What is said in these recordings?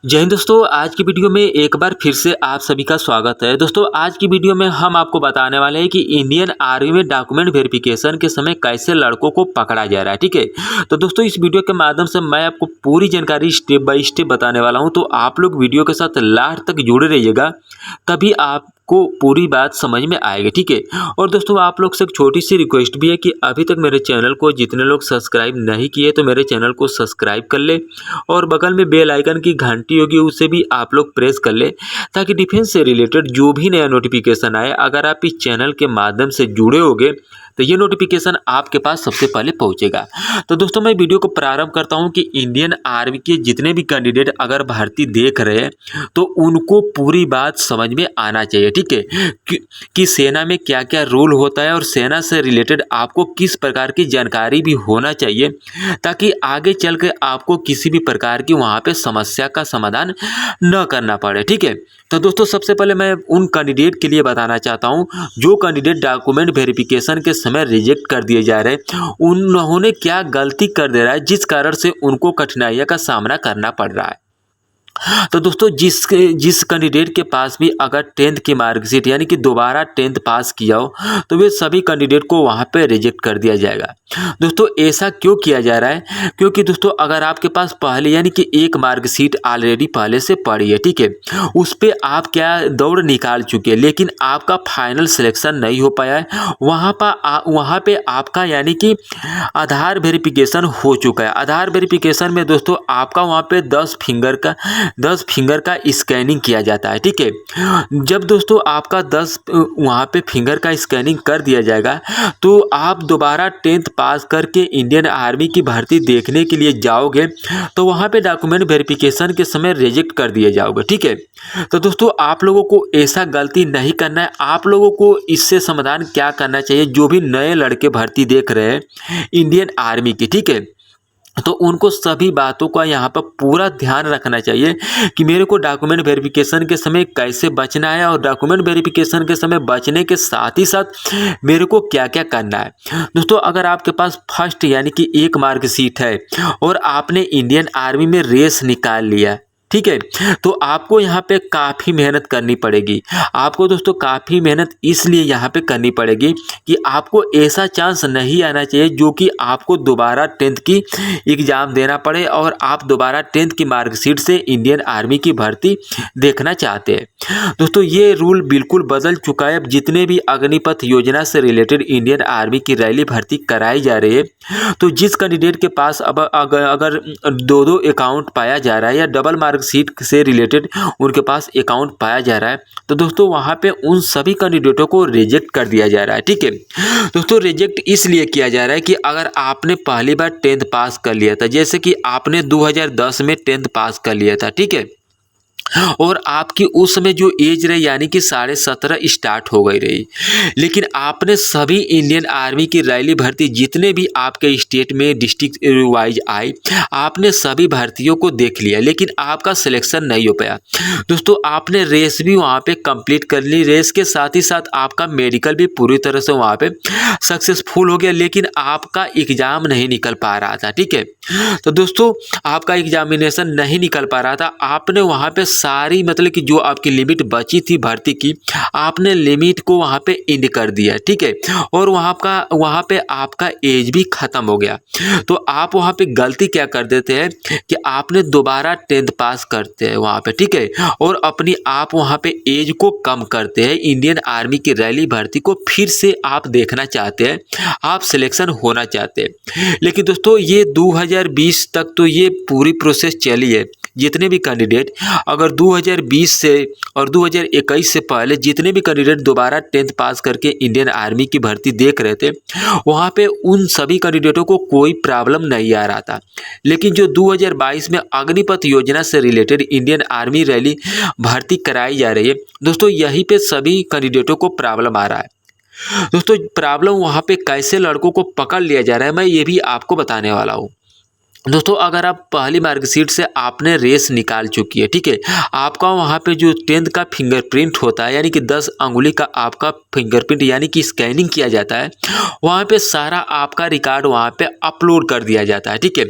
जय हिंद दोस्तों, आज की वीडियो में एक बार फिर से आप सभी का स्वागत है। दोस्तों आज की वीडियो में हम आपको बताने वाले हैं कि इंडियन आर्मी में डॉक्यूमेंट वेरिफिकेशन के समय कैसे लड़कों को पकड़ा जा रहा है। ठीक है, तो दोस्तों इस वीडियो के माध्यम से मैं आपको पूरी जानकारी स्टेप बाय स्टेप बताने वाला हूं, तो आप लोग वीडियो के साथ लास्ट तक जुड़े रहिएगा, तभी आपको पूरी बात समझ में आएगी। ठीक है, और दोस्तों आप लोग से एक छोटी सी रिक्वेस्ट भी है कि अभी तक मेरे चैनल को जितने लोग सब्सक्राइब नहीं किए तो मेरे चैनल को सब्सक्राइब कर ले, और बगल में बेल आइकन की घंटी होगी उसे भी आप लोग प्रेस कर ले, ताकि डिफेंस से रिलेटेड जो भी नया नोटिफिकेशन आए, अगर आप इस चैनल के माध्यम से जुड़े होगे तो ये नोटिफिकेशन आपके पास सबसे पहले पहुंचेगा। तो दोस्तों मैं वीडियो को प्रारंभ करता हूं कि इंडियन आर्मी के जितने भी कैंडिडेट अगर भर्ती देख रहे हैं तो उनको पूरी बात समझ में आना चाहिए। ठीक है, कि सेना में क्या क्या रूल होता है और सेना से रिलेटेड आपको किस प्रकार की जानकारी भी होना चाहिए, ताकि आगे चल के आपको किसी भी प्रकार की वहाँ पे समस्या का समाधान न करना पड़े। ठीक है, तो दोस्तों सबसे पहले मैं उन कैंडिडेट के लिए बताना चाहता हूँ जो कैंडिडेट डॉक्यूमेंट वेरिफिकेशन के समय रिजेक्ट कर दिए जा रहे हैं, उन्होंने क्या गलती कर दे रहा है जिस कारण से उनको कठिनाइयों का सामना करना पड़ रहा है। तो दोस्तों जिस कैंडिडेट के पास भी अगर 10th की मार्कशीट यानी कि दोबारा 10th पास किया हो, तो वे सभी कैंडिडेट को वहाँ पे रिजेक्ट कर दिया जाएगा। दोस्तों ऐसा क्यों किया जा रहा है? क्योंकि दोस्तों अगर आपके पास पहले यानी कि एक मार्कशीट ऑलरेडी पहले से पड़ी है, ठीक है, उस पर आप क्या दौड़ निकाल चुके हैं, लेकिन आपका फाइनल सिलेक्शन नहीं हो पाया है, वहाँ पे आपका यानी कि आधार वेरिफिकेशन हो चुका है। आधार वेरिफिकेशन में दोस्तों आपका वहाँ पे 10 फिंगर का स्कैनिंग किया जाता है। ठीक है, जब दोस्तों आपका 10 वहाँ पे फिंगर का स्कैनिंग कर दिया जाएगा, तो आप दोबारा 10th पास करके इंडियन आर्मी की भर्ती देखने के लिए जाओगे, तो वहाँ पे डॉक्यूमेंट वेरिफिकेशन के समय रिजेक्ट कर दिए जाओगे। ठीक है, तो दोस्तों आप लोगों को ऐसा गलती नहीं करना है। आप लोगों को इससे समाधान क्या करना चाहिए, जो भी नए लड़के भर्ती देख रहे हैं इंडियन आर्मी की, ठीक है, तो उनको सभी बातों का यहाँ पर पूरा ध्यान रखना चाहिए कि मेरे को डॉक्यूमेंट वेरिफिकेशन के समय कैसे बचना है, और डॉक्यूमेंट वेरिफिकेशन के समय बचने के साथ ही साथ मेरे को क्या क्या करना है। दोस्तों अगर आपके पास फर्स्ट यानी कि एक मार्कशीट है और आपने इंडियन आर्मी में रेस निकाल लिया, ठीक है, तो आपको यहाँ पे काफ़ी मेहनत करनी पड़ेगी। आपको दोस्तों काफ़ी मेहनत इसलिए यहाँ पे करनी पड़ेगी कि आपको ऐसा चांस नहीं आना चाहिए जो कि आपको दोबारा 10th की एग्ज़ाम देना पड़े और आप दोबारा 10th की मार्कशीट से इंडियन आर्मी की भर्ती देखना चाहते हैं। दोस्तों ये रूल बिल्कुल बदल चुका है। अब जितने भी अग्निपथ योजना से रिलेटेड इंडियन आर्मी की रैली भर्ती कराई जा रही है, तो जिस कैंडिडेट के पास अब अगर दो अकाउंट पाया जा रहा है या डबल मार्कशीट से रिलेटेड उनके पास अकाउंट पाया जा रहा है, तो दोस्तों वहाँ पे उन सभी कैंडिडेटों को रिजेक्ट कर दिया जा रहा है। ठीक है, दोस्तों रिजेक्ट इसलिए किया जा रहा है कि अगर आपने पहली बार 10th पास कर लिया था, जैसे कि आपने 2010 में 10th पास कर लिया था, ठीक है, और आपकी उस समय जो एज रही यानी कि 17.5 स्टार्ट हो गई रही, लेकिन आपने सभी इंडियन आर्मी की रैली भर्ती जितने भी आपके स्टेट में डिस्ट्रिक्ट वाइज आई, आपने सभी भर्तियों को देख लिया, लेकिन आपका सिलेक्शन नहीं हो पाया। दोस्तों आपने रेस भी वहाँ पे कंप्लीट कर ली, रेस के साथ ही साथ आपका मेडिकल भी पूरी तरह से वहाँ पे सक्सेसफुल हो गया, लेकिन आपका एग्ज़ाम नहीं निकल पा रहा था। ठीक है, तो दोस्तों आपका एग्जामिनेशन नहीं निकल पा रहा था, आपने वहाँ पे सारी मतलब कि जो आपकी लिमिट बची थी भर्ती की, आपने लिमिट को वहाँ पे एंड कर दिया। ठीक है, और वहाँ पे आपका एज भी ख़त्म हो गया। तो आप वहाँ पे गलती क्या कर देते हैं कि आपने दोबारा 10th पास करते हैं वहाँ पे, ठीक है, और अपनी आप वहाँ पे एज को कम करते हैं, इंडियन आर्मी की रैली भर्ती को फिर से आप देखना चाहते हैं, आप सिलेक्शन होना चाहते हैं। लेकिन दोस्तों ये 2020 तक तो ये पूरी प्रोसेस चली है। जितने भी कैंडिडेट अगर 2020 से और 2021 से पहले जितने भी कैंडिडेट दोबारा 10th पास करके इंडियन आर्मी की भर्ती देख रहे थे, वहाँ पे उन सभी कैंडिडेटों को कोई प्रॉब्लम नहीं आ रहा था। लेकिन जो 2022 में अग्निपथ योजना से रिलेटेड इंडियन आर्मी रैली भर्ती कराई जा रही है, दोस्तों यहीं पे सभी कैंडिडेटों को प्रॉब्लम आ रहा है। दोस्तों प्रॉब्लम वहाँ पे कैसे लड़कों को पकड़ लिया जा रहा है, मैं ये भी आपको बताने वाला हूँ। दोस्तों अगर आप पहली मार्कशीट से आपने रेस निकाल चुकी है, ठीक है, आपका वहाँ पे जो 10th का फिंगरप्रिंट होता है, यानी कि 10 अंगुली का आपका फिंगरप्रिंट यानी कि स्कैनिंग किया जाता है, वहाँ पे सारा आपका रिकॉर्ड वहाँ पे अपलोड कर दिया जाता है, ठीक है।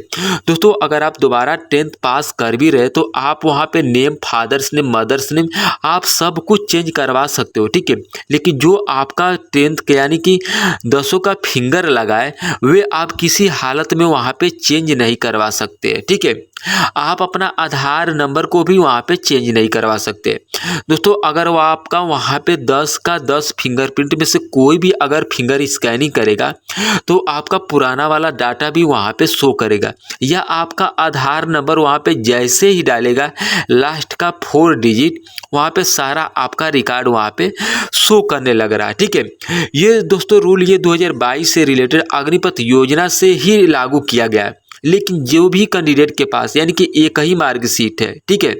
दोस्तों अगर आप दोबारा 10th पास कर भी रहे तो आप वहाँ पे name, father's name, mother's name, आप सब कुछ चेंज करवा सकते हो, ठीक है। लेकिन जो आपका 10th के यानी कि 10 का फिंगर लगा है वे आप किसी हालत में वहाँ पे चेंज नहीं करवा सकते, ठीक है। आप अपना आधार नंबर को भी वहाँ पे चेंज नहीं करवा सकते। दोस्तों अगर वो आपका वहाँ पे 10 का 10 फिंगरप्रिंट में से कोई भी अगर फिंगर स्कैनिंग करेगा तो आपका पुराना वाला डाटा भी वहाँ पे शो करेगा, या आपका आधार नंबर वहाँ पे जैसे ही डालेगा लास्ट का 4 डिजिट वहाँ पे सारा आपका रिकॉर्ड वहाँ पे शो करने लग रहा है, ठीक है। ये दोस्तों रूल ये 2022 से रिलेटेड अग्निपथ योजना से ही लागू किया गया है। लेकिन जो भी कैंडिडेट के पास यानी कि एक ही मार्कशीट है, ठीक है,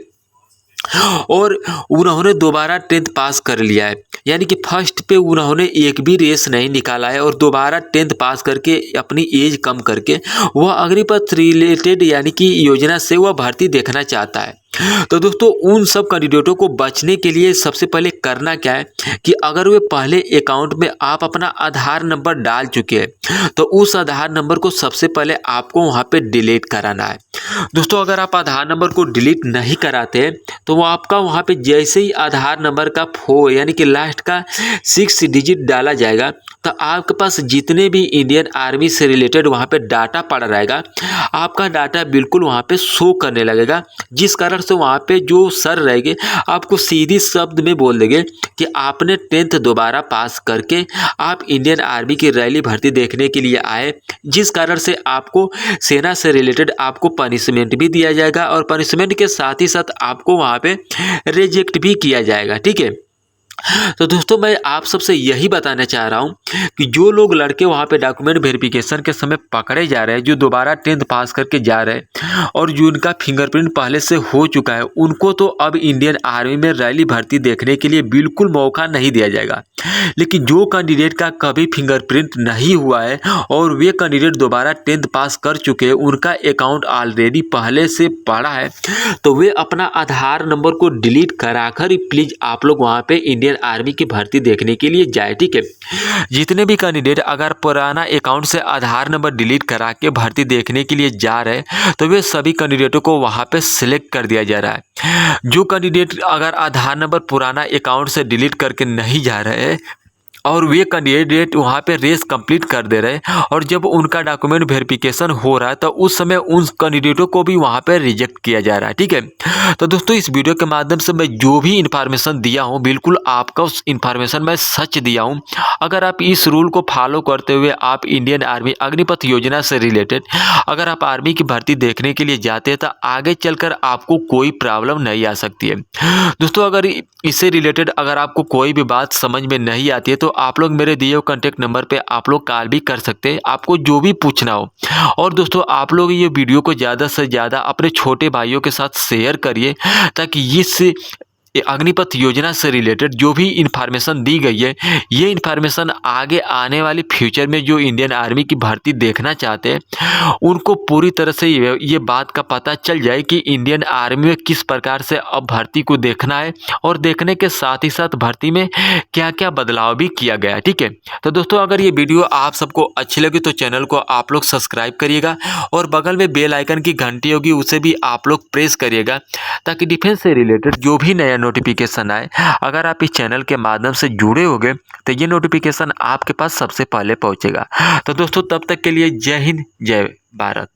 और उन्होंने दोबारा 10th पास कर लिया है, यानी कि फर्स्ट पे उन्होंने एक भी रेस नहीं निकाला है और दोबारा 10th पास करके अपनी एज कम करके वह अग्निपथ रिलेटेड यानी कि योजना से वह भर्ती देखना चाहता है। तो दोस्तों उन सब कैंडिडेटों को बचने के लिए सबसे पहले करना क्या है कि अगर वे पहले अकाउंट में आप अपना आधार नंबर डाल चुके हैं तो उस आधार नंबर को सबसे पहले आपको वहाँ पे डिलीट कराना है। दोस्तों अगर आप आधार नंबर को डिलीट नहीं कराते तो वो आपका वहाँ पे जैसे ही आधार नंबर का 4 यानी कि लास्ट का 6 डिजिट डाला जाएगा तो आपके पास जितने भी इंडियन आर्मी से रिलेटेड वहाँ पे डाटा पड़ा रहेगा आपका डाटा बिल्कुल वहाँ पे शो करने लगेगा, जिस कारण से वहाँ पे जो सर रहेंगे आपको सीधी शब्द में बोल देंगे कि आपने 10th दोबारा पास करके आप इंडियन आर्मी की रैली भर्ती देखने के लिए आए, जिस कारण से आपको सेना से रिलेटेड आपको पनिशमेंट भी दिया जाएगा और पनिशमेंट के साथ ही साथ आपको वहाँ पे रिजेक्ट भी किया जाएगा, ठीक है। तो दोस्तों मैं आप सबसे यही बताना चाह रहा हूँ कि जो लोग लड़के वहाँ पे डॉक्यूमेंट वेरिफिकेशन के समय पकड़े जा रहे हैं, जो दोबारा 10th पास करके जा रहे हैं और जो उनका फिंगरप्रिंट पहले से हो चुका है, उनको तो अब इंडियन आर्मी में रैली भर्ती देखने के लिए बिल्कुल मौका नहीं दिया जाएगा। लेकिन जो कैंडिडेट का कभी फिंगरप्रिंट नहीं हुआ है और वे कैंडिडेट दोबारा 10th पास कर चुके हैं, उनका अकाउंट ऑलरेडी पहले से पड़ा है, तो वे अपना आधार नंबर को डिलीट कराकर ही प्लीज़ आप लोग वहाँ पे इंडियन आर्मी की भर्ती देखने के लिए जाए, ठीक है। जितने भी कैंडिडेट अगर पुराना अकाउंट से आधार नंबर डिलीट करा के भर्ती देखने के लिए जा रहे हैं तो वे सभी कैंडिडेटों को वहाँ पे सिलेक्ट कर दिया जा रहा है। जो कैंडिडेट अगर आधार नंबर पुराना अकाउंट से डिलीट करके नहीं जा रहे हैं और वे कैंडिडेट वहाँ पे रेस कंप्लीट कर दे रहे हैं और जब उनका डॉक्यूमेंट वेरिफिकेशन हो रहा है तो उस समय उन कैंडिडेटों को भी वहाँ पे रिजेक्ट किया जा रहा है, ठीक है। तो दोस्तों इस वीडियो के माध्यम से मैं जो भी इन्फॉर्मेशन दिया हूँ बिल्कुल आपका उस इन्फॉर्मेशन मैं सच दिया हूँ। अगर आप इस रूल को फॉलो करते हुए आप इंडियन आर्मी अग्निपथ योजना से रिलेटेड अगर आप आर्मी की भर्ती देखने के लिए जाते हैं तो आगे चलकर आपको कोई प्रॉब्लम नहीं आ सकती है। दोस्तों अगर इससे रिलेटेड अगर आपको कोई भी बात समझ में नहीं आती है तो आप लोग मेरे दिए हुए कॉन्टैक्ट नंबर पे आप लोग कॉल भी कर सकते हैं, आपको जो भी पूछना हो। और दोस्तों आप लोग ये वीडियो को ज़्यादा से ज़्यादा अपने छोटे भाइयों के साथ शेयर करिए ताकि इस अग्निपथ योजना से रिलेटेड जो भी इन्फॉर्मेशन दी गई है ये इन्फॉर्मेशन आगे आने वाली फ्यूचर में जो इंडियन आर्मी की भर्ती देखना चाहते हैं उनको पूरी तरह से ये बात का पता चल जाए कि इंडियन आर्मी में किस प्रकार से अब भर्ती को देखना है और देखने के साथ ही साथ भर्ती में क्या क्या बदलाव भी किया गया है, ठीक है। तो दोस्तों अगर ये वीडियो आप सबको अच्छी लगी तो चैनल को आप लोग सब्सक्राइब करिएगा और बगल में बेल आइकन की घंटी होगी उसे भी आप लोग प्रेस करिएगा ताकि डिफेंस से रिलेटेड जो भी नया नोटिफिकेशन आए अगर आप इस चैनल के माध्यम से जुड़े होंगे तो ये नोटिफिकेशन आपके पास सबसे पहले पहुंचेगा। तो दोस्तों तब तक के लिए जय हिंद, जय भारत।